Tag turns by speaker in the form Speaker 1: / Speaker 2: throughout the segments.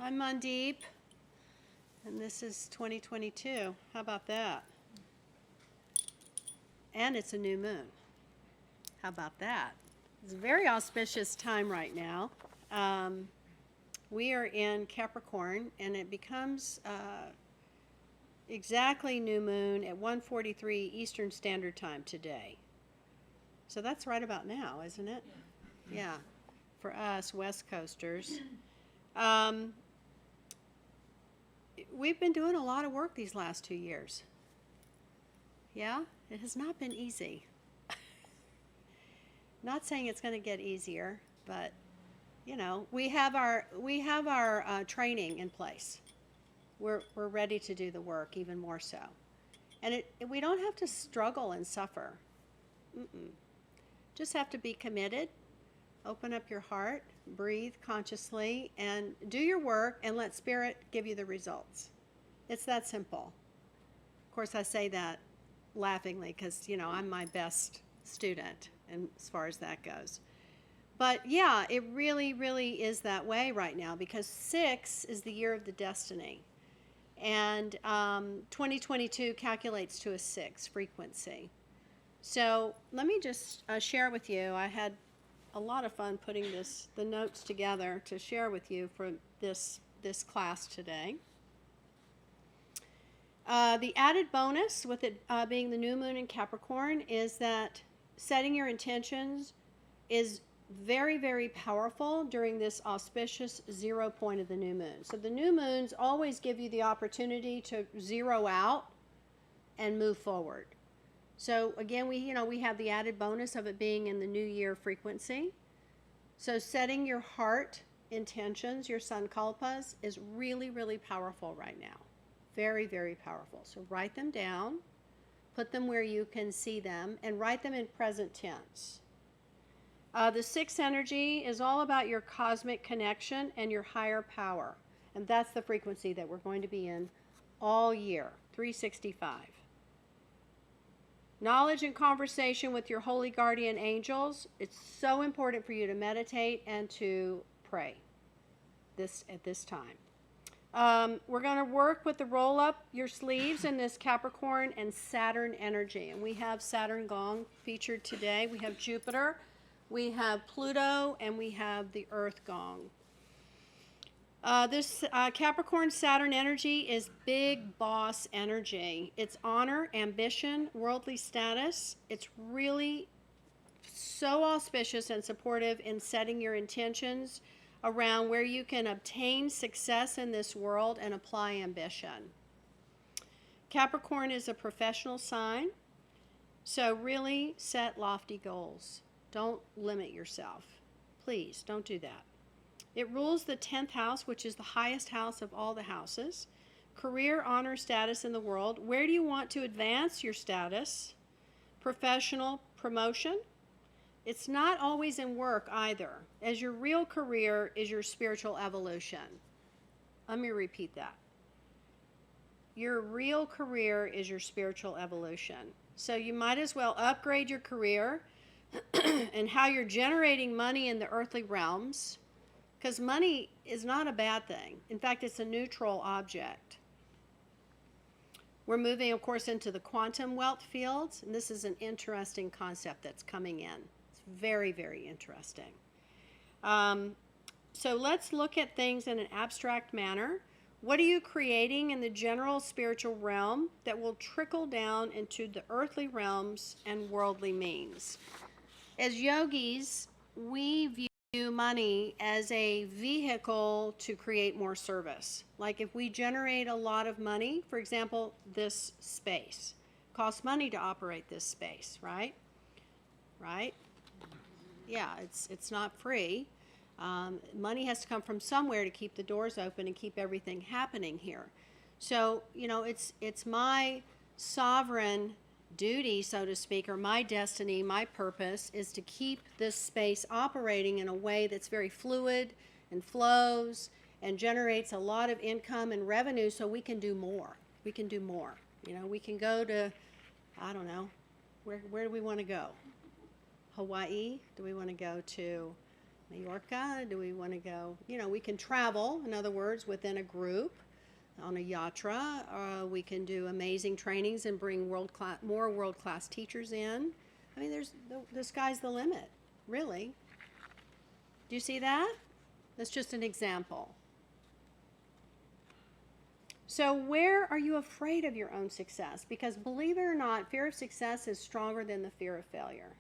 Speaker 1: I'm Mandeep, and this is 2022. How about that? And it's a new moon. How about that? It's a very auspicious time right now. We are in Capricorn, and it becomes exactly new moon at 1:43 Eastern Standard Time today. So that's right about now, isn't it? Yeah, for us West Coasters. We've been doing a lot of work these last 2 years. Yeah, it has not been easy. Not saying it's going to get easier, but you know, we have our training in place. We're ready to do the work even more so, and we don't have to struggle and suffer. Just have to be committed. Open up your heart, breathe consciously, and do your work and let Spirit give you the results. It's that simple. Of course, I say that laughingly because, you know, I'm my best student and as far as that goes. But yeah, it really, really is that way right now because 6 is the year of the destiny. And 2022 calculates to a 6 frequency. So let me just share with you. I had a lot of fun putting the notes together to share with you for this class today. The added bonus with it being the new moon in Capricorn is that setting your intentions is very, very powerful during this auspicious 0 point of the new moon. So the new moons always give you the opportunity to zero out and move forward. So again, we have the added bonus of it being in the new year frequency. So setting your heart intentions, your sankalpas, is really, really powerful right now. Very, very powerful. So write them down, put them where you can see them, and write them in present tense. The 6 energy is all about your cosmic connection and your higher power. And that's the frequency that we're going to be in all year, 365. Knowledge and conversation with your holy guardian angels. It's so important for you to meditate and to pray at this time. We're going to work with the roll up your sleeves in this Capricorn and Saturn energy. And we have Saturn Gong featured today. We have Jupiter, we have Pluto, and we have the Earth Gong. This Capricorn Saturn energy is big boss energy. It's honor, ambition, worldly status. It's really so auspicious and supportive in setting your intentions around where you can obtain success in this world and apply ambition. Capricorn is a professional sign, so really set lofty goals. Don't limit yourself. Please don't do that. It rules the 10th house, which is the highest house of all the houses. Career, honor, status in the world. Where do you want to advance your status? Professional promotion. It's not always in work either, as your real career is your spiritual evolution. Let me repeat that. Your real career is your spiritual evolution. So you might as well upgrade your career and how you're generating money in the earthly realms. Because money is not a bad thing. In fact, it's a neutral object. We're moving, of course, into the quantum wealth fields, and this is an interesting concept that's coming in. It's very, very interesting. So let's look at things in an abstract manner. What are you creating in the general spiritual realm that will trickle down into the earthly realms and worldly means? As yogis, we view money as a vehicle to create more service. Like if we generate a lot of money, for example, this space costs money to operate this space, right? Right? Yeah, it's not free. Money has to come from somewhere to keep the doors open and keep everything happening here. So, you know, it's my sovereign duty, so to speak, or my destiny, my purpose, is to keep this space operating in a way that's very fluid and flows and generates a lot of income and revenue so we can do more. We can do more. You know, we can go to, I don't know, where do we want to go? Hawaii? Do we want to go to Mallorca? Do we want to go? We can travel, in other words, within a group on a yatra. We can do amazing trainings and bring more world-class teachers in. I mean, the sky's the limit, really. Do you see that? That's just an example. So where are you afraid of your own success? Because believe it or not, fear of success is stronger than the fear of failure.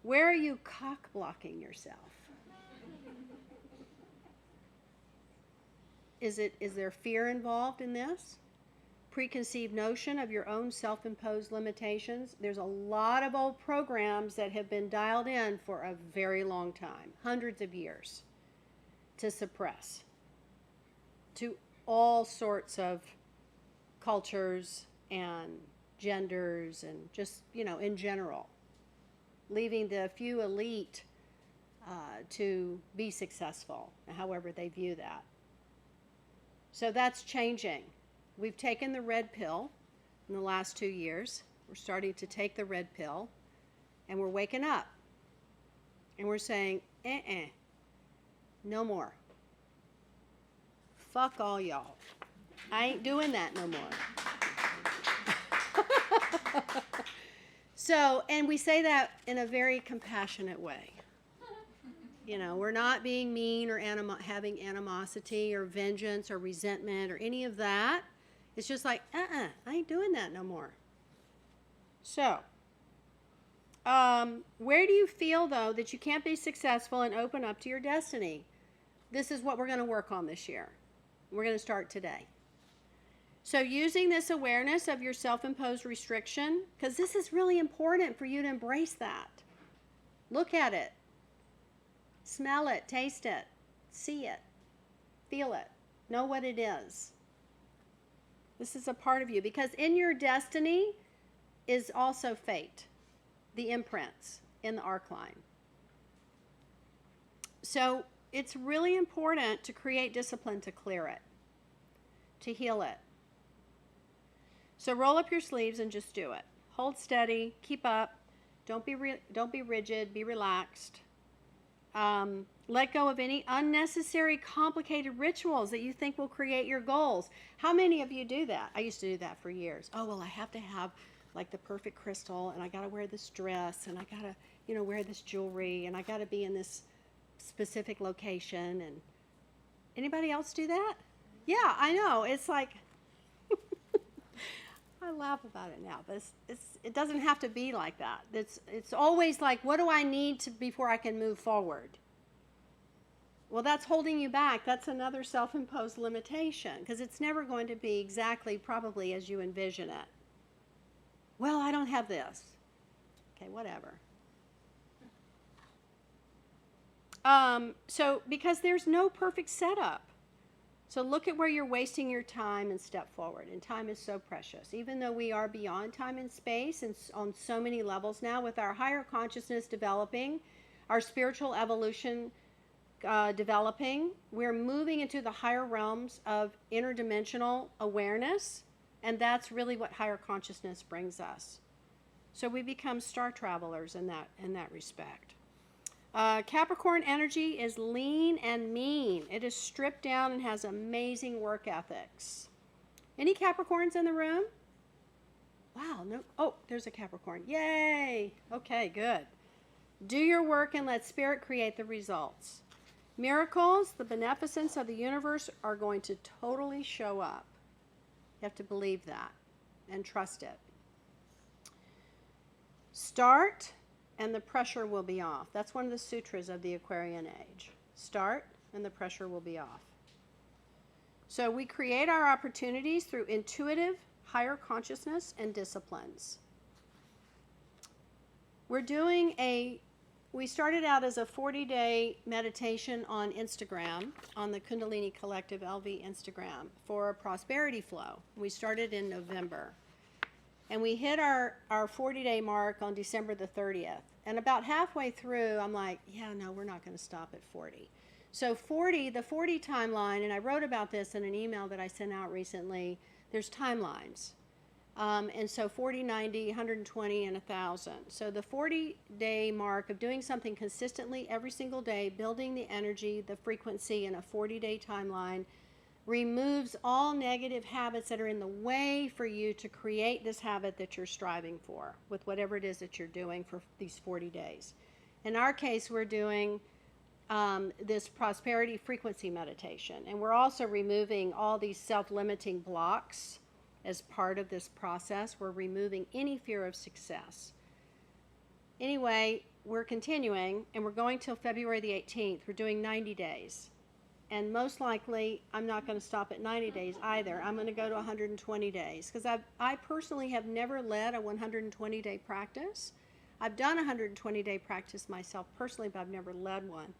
Speaker 1: Where are you cock-blocking yourself? Is there fear involved in this? Preconceived notion of your own self-imposed limitations? There's a lot of old programs that have been dialed in for a very long time, hundreds of years, to suppress, to all sorts of cultures and genders and just, in general, leaving the few elite to be successful, however they view that. So that's changing. We've taken the red pill in the last 2 years. We're starting to take the red pill, and we're waking up. And we're saying, no more. Fuck all y'all. I ain't doing that no more. So, and we say that in a very compassionate way. We're not being mean or having animosity or vengeance or resentment or any of that. It's just like, I ain't doing that no more. So, where do you feel, though, that you can't be successful and open up to your destiny? This is what we're going to work on this year. We're going to start today. So using this awareness of your self-imposed restriction, because this is really important for you to embrace that. Look at it. Smell it, taste it, see it, feel it, know what it is. This is a part of you, because in your destiny is also fate, the imprints in the arc line. So it's really important to create discipline to clear it, to heal it. So roll up your sleeves and just do it. Hold steady, keep up, don't be rigid, be relaxed. Let go of any unnecessary, complicated rituals that you think will create your goals. How many of you do that? I used to do that for years. Oh, well, I have to have like the perfect crystal, and I got to wear this dress, and I got to, wear this jewelry, and I got to be in this specific location. And anybody else do that? Yeah, I know. It's like, I laugh about it now, but it doesn't have to be like that. It's always like, what do I need before I can move forward? Well, that's holding you back. That's another self-imposed limitation, because it's never going to be exactly probably as you envision it. Well, I don't have this. Okay, whatever. So because there's no perfect setup. So look at where you're wasting your time and step forward. And time is so precious. Even though we are beyond time and space and on so many levels now, with our higher consciousness developing, our spiritual evolution developing, we're moving into the higher realms of interdimensional awareness. And that's really what higher consciousness brings us. So we become star travelers in that respect. Capricorn energy is lean and mean. It is stripped down and has amazing work ethics. Any Capricorns in the room? Wow, no. Oh, there's a Capricorn. Yay. Okay, good. Do your work and let spirit create the results. Miracles, the beneficence of the universe are going to totally show up. You have to believe that and trust it. Start and the pressure will be off. That's one of the sutras of the Aquarian age. Start and the pressure will be off. So we create our opportunities through intuitive, higher consciousness and disciplines. We started out as a 40-day meditation on Instagram, on the Kundalini Collective LV Instagram, for a prosperity flow. We started in November. And we hit our 40-day mark on December the 30th. And about halfway through, I'm like, yeah, no, we're not going to stop at 40. So the 40 timeline, and I wrote about this in an email that I sent out recently, there's timelines. And so 40, 90, 120, and 1,000. So the 40-day mark of doing something consistently every single day, building the energy, the frequency in a 40-day timeline, removes all negative habits that are in the way for you to create this habit that you're striving for with whatever it is that you're doing for these 40 days. In our case, we're doing this prosperity frequency meditation, and we're also removing all these self-limiting blocks as part of this process. We're removing any fear of success. Anyway, we're continuing, and we're going till February the 18th. We're doing 90 days. And most likely, I'm not going to stop at 90 days either. I'm going to go to 120 days because I personally have never led a 120-day practice. I've done a 120-day practice myself personally, but I've never led one.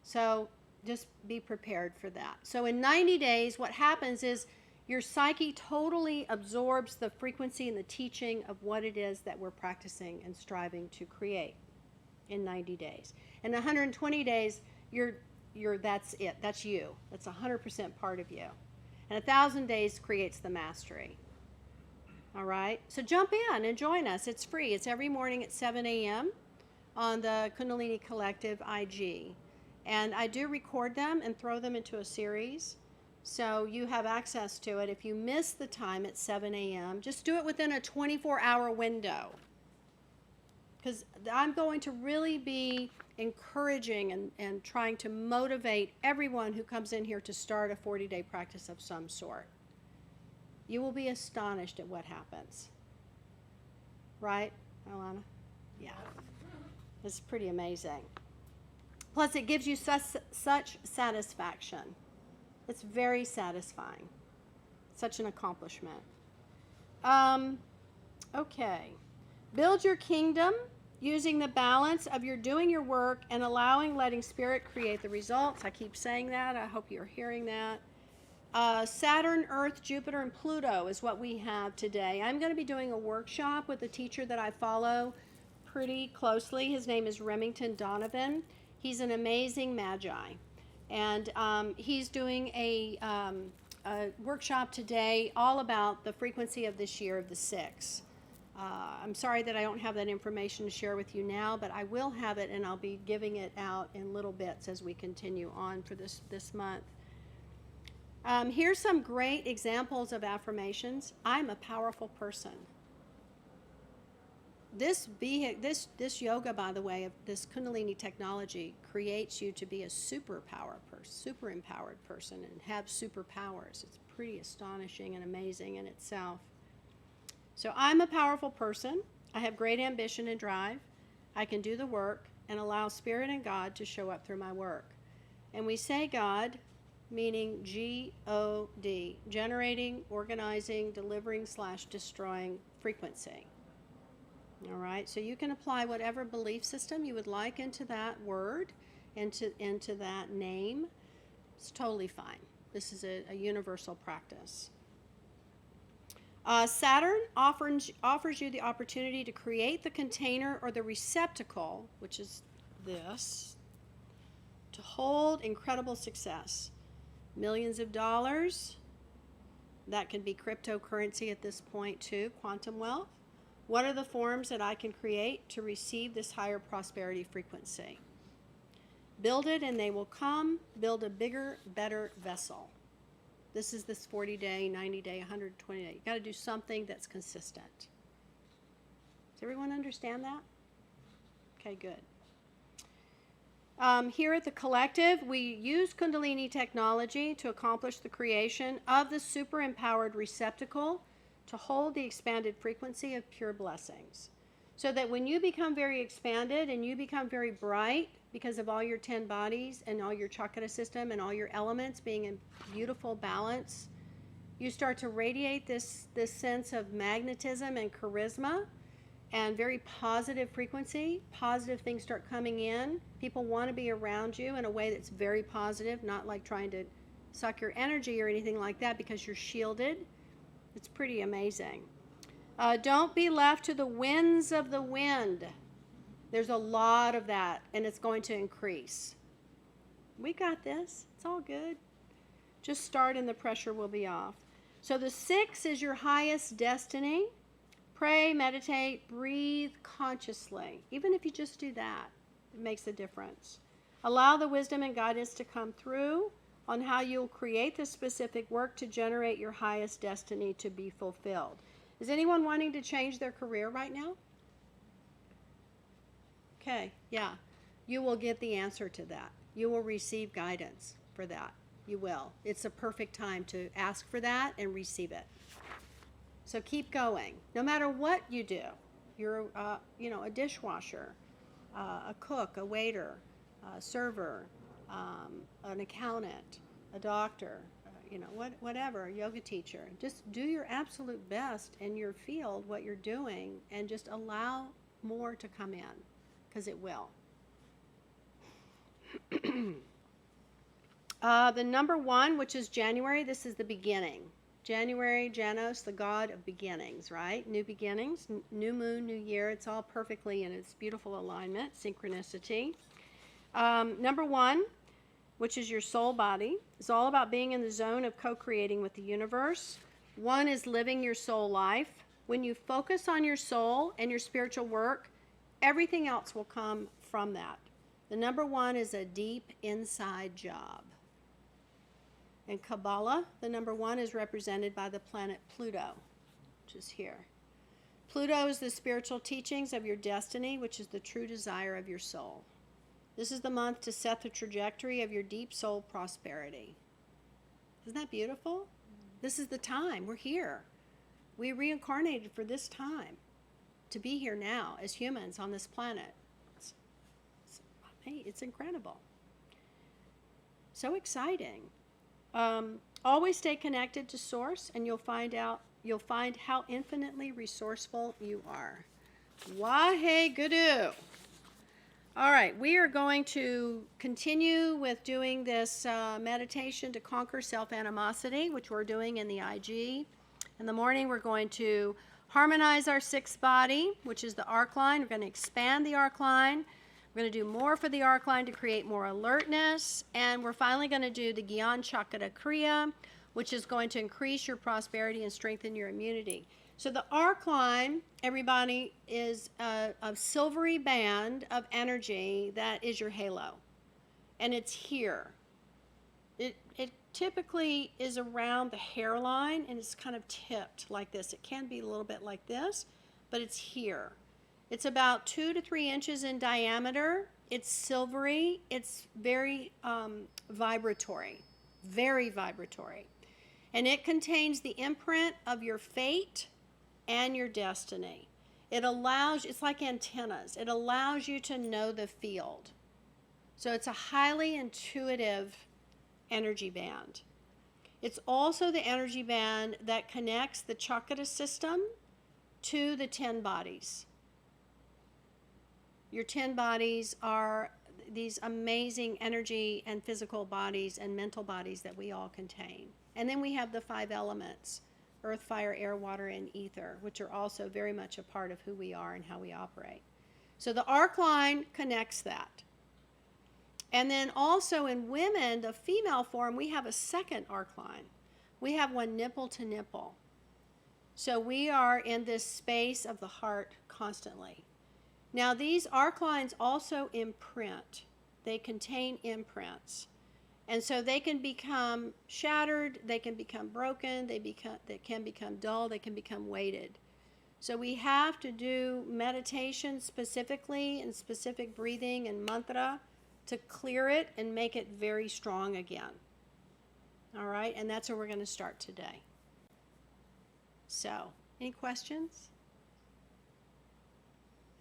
Speaker 1: So just be prepared for that. So in 90 days, what happens is your psyche totally absorbs the frequency and the teaching of what it is that we're practicing and striving to create in 90 days. In 120 days, that's it. That's you. That's 100% part of you. And 1,000 days creates the mastery. All right? So jump in and join us. It's free. It's every morning at 7 a.m. on the Kundalini Collective IG. And I do record them and throw them into a series. So you have access to it. If you miss the time at 7 a.m., just do it within a 24-hour window. Because I'm going to really be encouraging and trying to motivate everyone who comes in here to start a 40-day practice of some sort. You will be astonished at what happens. Right, Alana? Yeah. It's pretty amazing. Plus, it gives you such satisfaction. It's very satisfying. Such an accomplishment. Okay. Build your kingdom using the balance of your doing your work and letting spirit create the results. I keep saying that. I hope you're hearing that. Saturn, Earth, Jupiter, and Pluto is what we have today. I'm going to be doing a workshop with a teacher that I follow pretty closely. His name is Remington Donovan. He's an amazing magi. And he's doing a workshop today all about the frequency of this year of the 6. I'm sorry that I don't have that information to share with you now, but I will have it, and I'll be giving it out in little bits as we continue on for this month. Here's some great examples of affirmations. I'm a powerful person. This yoga, by the way, of this Kundalini technology creates you to be a super empowered person and have superpowers. It's pretty astonishing and amazing in itself. So I'm a powerful person. I have great ambition and drive. I can do the work and allow Spirit and God to show up through my work. And we say God, meaning G-O-D, generating, organizing, delivering / destroying frequency. All right, so you can apply whatever belief system you would like into that word, into that name. It's totally fine. This is a universal practice. Saturn offers you the opportunity to create the container or the receptacle, which is this, to hold incredible success. Millions of dollars. That can be cryptocurrency at this point too, quantum wealth. What are the forms that I can create to receive this higher prosperity frequency? Build it and they will come. Build a bigger, better vessel. This is this 40-day, 90-day, 120-day. You got to do something that's consistent. Does everyone understand that? Okay, good. Here at the Collective, we use Kundalini technology to accomplish the creation of the super empowered receptacle to hold the expanded frequency of pure blessings. So that when you become very expanded and you become very bright because of all your 10 bodies and all your chakra system and all your elements being in beautiful balance, you start to radiate this sense of magnetism and charisma and very positive frequency. Positive things start coming in. People want to be around you in a way that's very positive, not like trying to suck your energy or anything like that because you're shielded. It's pretty amazing. Don't be left to the winds of the wind. There's a lot of that, and it's going to increase. We got this. It's all good. Just start and the pressure will be off. So the 6 is your highest destiny. Pray, meditate, breathe consciously. Even if you just do that, it makes a difference. Allow the wisdom and guidance to come through on how you'll create the specific work to generate your highest destiny to be fulfilled. Is anyone wanting to change their career right now? Okay, yeah. You will get the answer to that. You will receive guidance for that. You will. It's a perfect time to ask for that and receive it. So keep going. No matter what you do, you're a dishwasher, a cook, a waiter, a server, an accountant, a doctor, whatever, a yoga teacher. Just do your absolute best in your field, what you're doing, and just allow more to come in, because it will. The number 1, which is January, this is the beginning. January, Janos, the god of beginnings, right? New beginnings, new moon, new year. It's all perfectly in its beautiful alignment, synchronicity. Number 1, which is your soul body, is all about being in the zone of co-creating with the universe. 1 is living your soul life. When you focus on your soul and your spiritual work, everything else will come from that. The number 1 is a deep inside job. In Kabbalah, the number 1 is represented by the planet Pluto, which is here. Pluto is the spiritual teachings of your destiny, which is the true desire of your soul. This is the month to set the trajectory of your deep soul prosperity. Isn't that beautiful? This is the time. We're here. We reincarnated for this time, to be here now as humans on this planet. It's incredible. So exciting. Always stay connected to Source, and you'll find how infinitely resourceful you are. Wahe Guru. All right, we are going to continue with doing this meditation to conquer self-animosity, which we're doing in the IG. In the morning, we're going to harmonize our 6th body, which is the arc line. We're going to expand the arc line. We're going to do more for the arc line to create more alertness. And we're finally going to do the Gyan Chakra Kriya, which is going to increase your prosperity and strengthen your immunity. So the arc line, everybody, is a silvery band of energy that is your halo. And it's here. It typically is around the hairline, and it's kind of tipped like this. It can be a little bit like this, but it's here. It's about 2 to 3 inches in diameter. It's silvery. It's very vibratory, very vibratory. And it contains the imprint of your fate and your destiny. It's like antennas. It allows you to know the field. So it's a highly intuitive energy band. It's also the energy band that connects the chakra system to the 10 bodies. Your 10 bodies are these amazing energy and physical bodies and mental bodies that we all contain. And then we have the 5 elements, earth, fire, air, water, and ether, which are also very much a part of who we are and how we operate. So the arc line connects that. And then also in women, the female form, we have a second arc line. We have one nipple to nipple. So we are in this space of the heart constantly. Now these arc lines also imprint. They contain imprints. And so they can become shattered, they can become broken, they can become dull, they can become weighted. So we have to do meditation specifically and specific breathing and mantra to clear it and make it very strong again. All right, and that's where we're going to start today. So, any questions?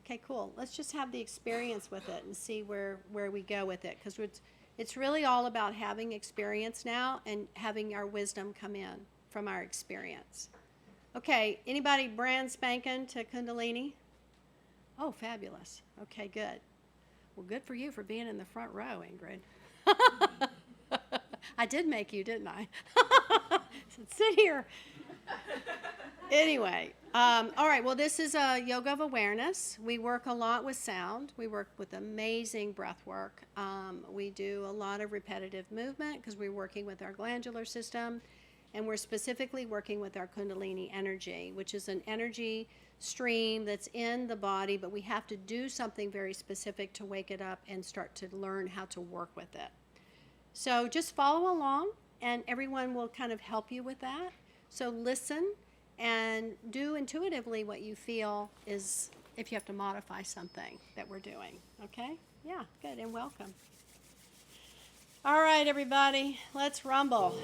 Speaker 1: Okay, cool. Let's just have the experience with it and see where we go with it, because it's really all about having experience now and having our wisdom come in from our experience. Okay, anybody brand spanking to Kundalini? Oh, fabulous. Okay, good. Well, good for you for being in the front row, Ingrid. I did make you, didn't I? So sit here. Anyway, all right, well, this is a yoga of awareness. We work a lot with sound. We work with amazing breath work. We do a lot of repetitive movement because we're working with our glandular system. And we're specifically working with our Kundalini energy, which is an energy stream that's in the body, but we have to do something very specific to wake it up and start to learn how to work with it. So just follow along, and everyone will kind of help you with that. So listen and do intuitively what you feel is, if you have to modify something that we're doing. Okay? Yeah, good, and welcome. All right, everybody, let's rumble.